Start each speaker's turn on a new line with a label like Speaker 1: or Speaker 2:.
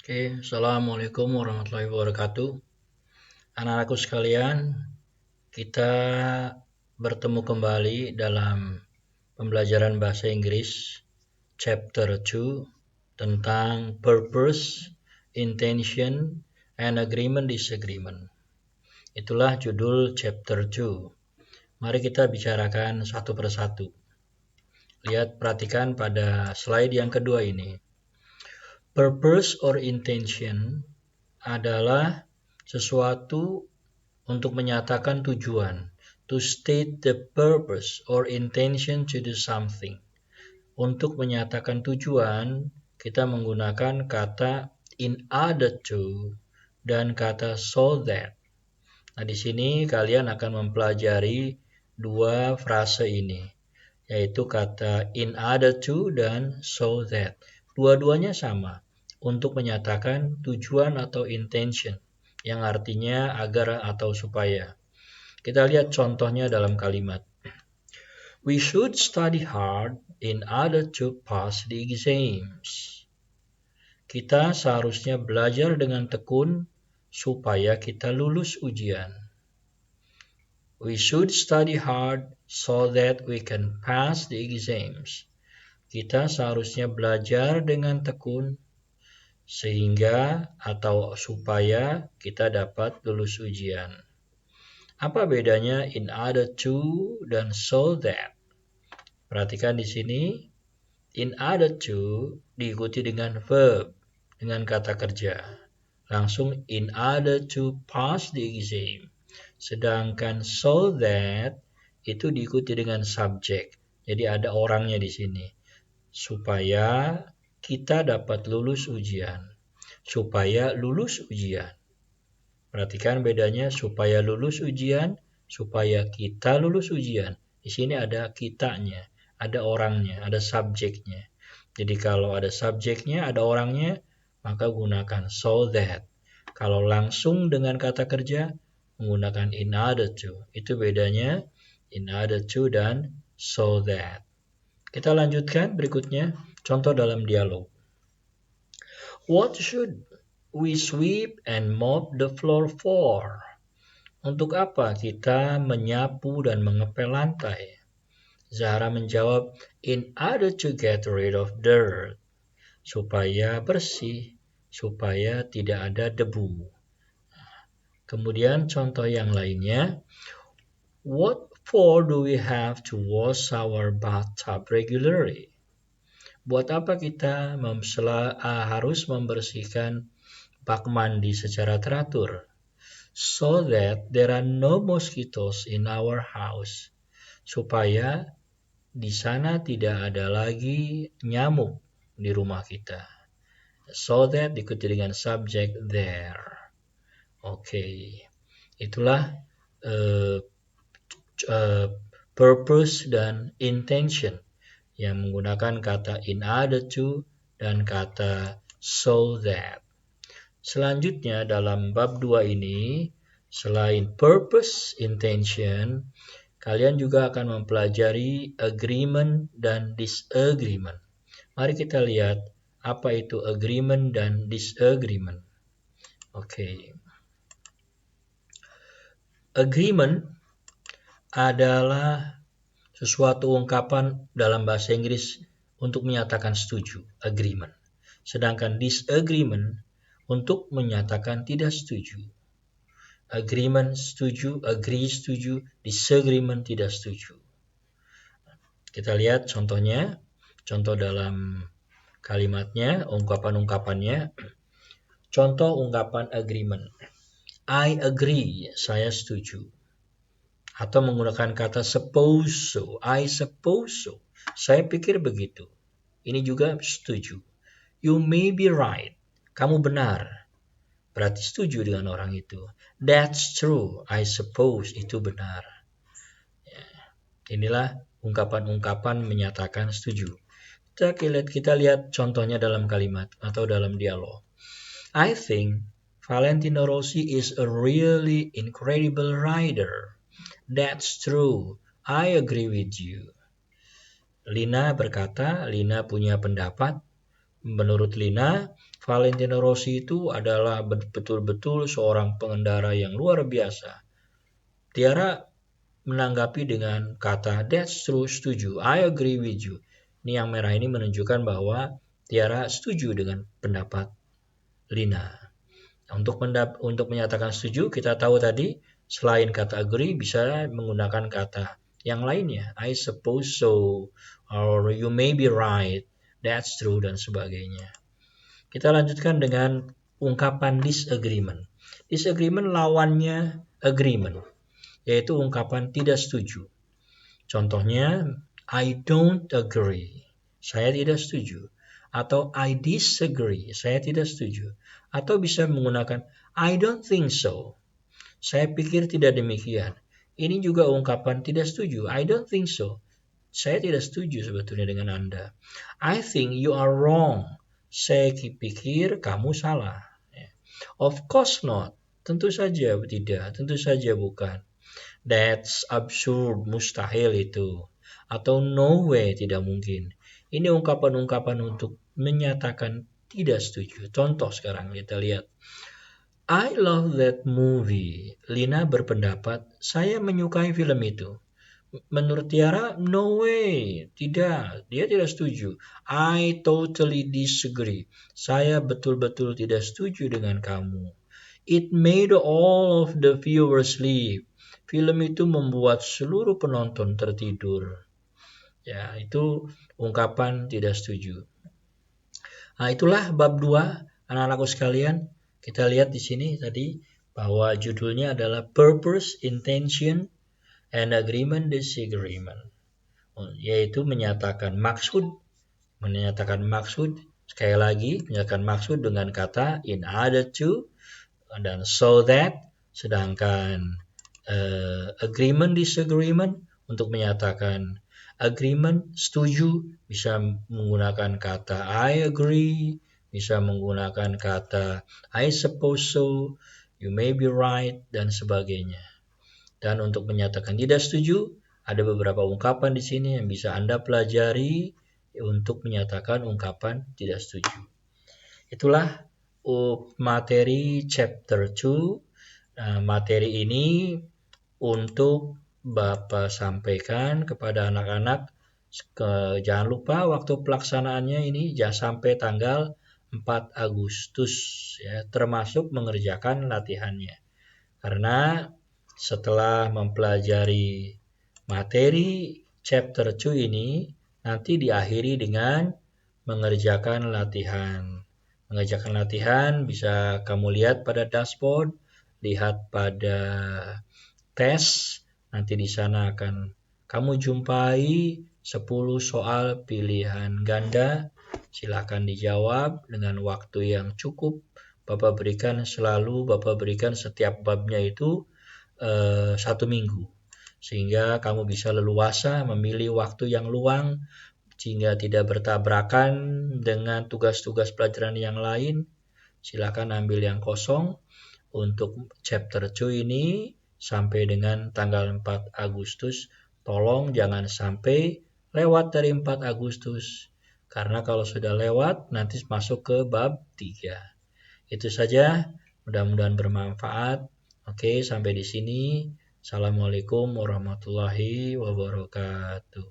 Speaker 1: Oke, Assalamualaikum warahmatullahi wabarakatuh. Anak-anakku sekalian, kita bertemu kembali dalam pembelajaran bahasa Inggris Chapter 2 tentang Purpose, Intention, and Agreement Disagreement. Itulah judul Chapter 2. Mari kita bicarakan satu persatu. Perhatikan pada slide yang kedua ini. Purpose or intention adalah sesuatu untuk menyatakan tujuan. To state the purpose or intention to do something. Untuk menyatakan tujuan, kita menggunakan kata in order to dan kata so that. Nah, di sini kalian akan mempelajari dua frase ini, yaitu kata in order to dan so that. Dua-duanya sama, untuk menyatakan tujuan atau intention, yang artinya agar atau supaya. Kita lihat contohnya dalam kalimat. We should study hard in order to pass the exams. Kita seharusnya belajar dengan tekun supaya kita lulus ujian. We should study hard so that we can pass the exams. Kita seharusnya belajar dengan tekun sehingga atau supaya kita dapat lulus ujian. Apa bedanya in order to dan so that? Perhatikan di sini, in order to diikuti dengan verb, dengan kata kerja. Langsung in order to pass the exam. Sedangkan so that itu diikuti dengan subjek. Jadi ada orangnya di sini. Supaya kita dapat lulus ujian. Supaya lulus ujian. Perhatikan bedanya supaya lulus ujian, supaya kita lulus ujian. Di sini ada kitanya, ada orangnya, ada subjeknya. Jadi kalau ada subjeknya, ada orangnya, maka gunakan so that. Kalau langsung dengan kata kerja, menggunakan in order to. Itu bedanya in order to dan so that. Kita lanjutkan berikutnya, contoh dalam dialog. What should we sweep and mop the floor for? Untuk apa kita menyapu dan mengepel lantai? Zahra menjawab, in order to get rid of dirt. Supaya bersih, supaya tidak ada debu. Kemudian contoh yang lainnya, what for do we have to wash our bathtub regularly? Buat apa kita harus membersihkan bak mandi secara teratur? So that there are no mosquitoes in our house. Supaya di sana tidak ada lagi nyamuk di rumah kita. So that diikuti dengan subjek there. Oke, itulah purpose dan intention yang menggunakan kata in order to dan kata so that. Selanjutnya dalam bab 2 ini, selain purpose, intention, kalian juga akan mempelajari agreement dan disagreement. Mari kita lihat apa itu agreement dan disagreement. Oke. Agreement adalah sesuatu ungkapan dalam bahasa Inggris untuk menyatakan setuju, agreement. Sedangkan disagreement untuk menyatakan tidak setuju. Agreement setuju, agree setuju, disagreement tidak setuju. Kita lihat contohnya, contoh dalam kalimatnya, ungkapan-ungkapannya. Contoh ungkapan agreement. I agree, saya setuju. Atau menggunakan kata suppose so, I suppose so, saya pikir begitu. Ini juga setuju. You may be right, kamu benar. Berarti setuju dengan orang itu. That's true, I suppose, itu benar. Ya, inilah ungkapan-ungkapan menyatakan setuju. Kita lihat contohnya dalam kalimat atau dalam dialog. I think Valentino Rossi is a really incredible rider. That's true, I agree with you. Lina berkata, Lina punya pendapat Menurut Lina, Valentino Rossi itu adalah betul-betul seorang pengendara yang luar biasa. Tiara menanggapi dengan kata "That's true, setuju, I agree with you". Ini yang merah ini menunjukkan bahwa Tiara setuju dengan pendapat Lina. Untuk menyatakan setuju, kita tahu tadi selain kata agree bisa menggunakan kata yang lainnya. I suppose so, or you may be right, that's true, dan sebagainya. Kita lanjutkan dengan ungkapan disagreement. Disagreement lawannya agreement, yaitu ungkapan tidak setuju. Contohnya, I don't agree, saya tidak setuju. Atau I disagree, saya tidak setuju. Atau bisa menggunakan I don't think so, saya pikir tidak demikian. Ini juga ungkapan tidak setuju. I don't think so, saya tidak setuju sebetulnya dengan Anda. I think you are wrong, saya pikir kamu salah. Of course not, tentu saja tidak, tentu saja bukan. That's absurd, mustahil itu. Atau no way, tidak mungkin. Ini ungkapan-ungkapan untuk menyatakan tidak setuju. Contoh sekarang kita lihat. I love that movie. Lina berpendapat, saya menyukai film itu. Menurut Tiara, no way, tidak, dia tidak setuju. I totally disagree. Saya betul-betul tidak setuju dengan kamu. It made all of the viewers leave. Film itu membuat seluruh penonton tertidur. Ya, itu ungkapan tidak setuju. Nah, itulah bab 2, anak-anakku sekalian. Kita lihat di sini tadi bahwa judulnya adalah Purpose, Intention, and Agreement, Disagreement. Yaitu menyatakan maksud, sekali lagi, menyatakan maksud dengan kata in order to, dan so that, sedangkan agreement, disagreement untuk menyatakan agreement, setuju, bisa menggunakan kata I agree, bisa menggunakan kata I suppose so, you may be right, dan sebagainya. Dan untuk menyatakan tidak setuju, ada beberapa ungkapan di sini yang bisa Anda pelajari untuk menyatakan ungkapan tidak setuju. Itulah materi chapter 2. Materi ini untuk Bapak sampaikan kepada anak-anak. Jangan lupa waktu pelaksanaannya ini jangan sampai tanggal 4 Agustus ya, termasuk mengerjakan latihannya. Karena setelah mempelajari materi chapter 2 ini nanti diakhiri dengan mengerjakan latihan. Mengerjakan latihan bisa kamu lihat pada dashboard, lihat pada tes, nanti di sana akan kamu jumpai 10 soal pilihan ganda. Silakan dijawab dengan waktu yang cukup. Bapak berikan setiap babnya itu 1 minggu. Sehingga kamu bisa leluasa memilih waktu yang luang sehingga tidak bertabrakan dengan tugas-tugas pelajaran yang lain. Silakan ambil yang kosong untuk chapter 2 ini sampai dengan tanggal 4 Agustus. Tolong jangan sampai lewat dari 4 Agustus. Karena kalau sudah lewat nanti masuk ke bab 3. Itu saja, mudah-mudahan bermanfaat. Oke, sampai di sini. Assalamualaikum warahmatullahi wabarakatuh.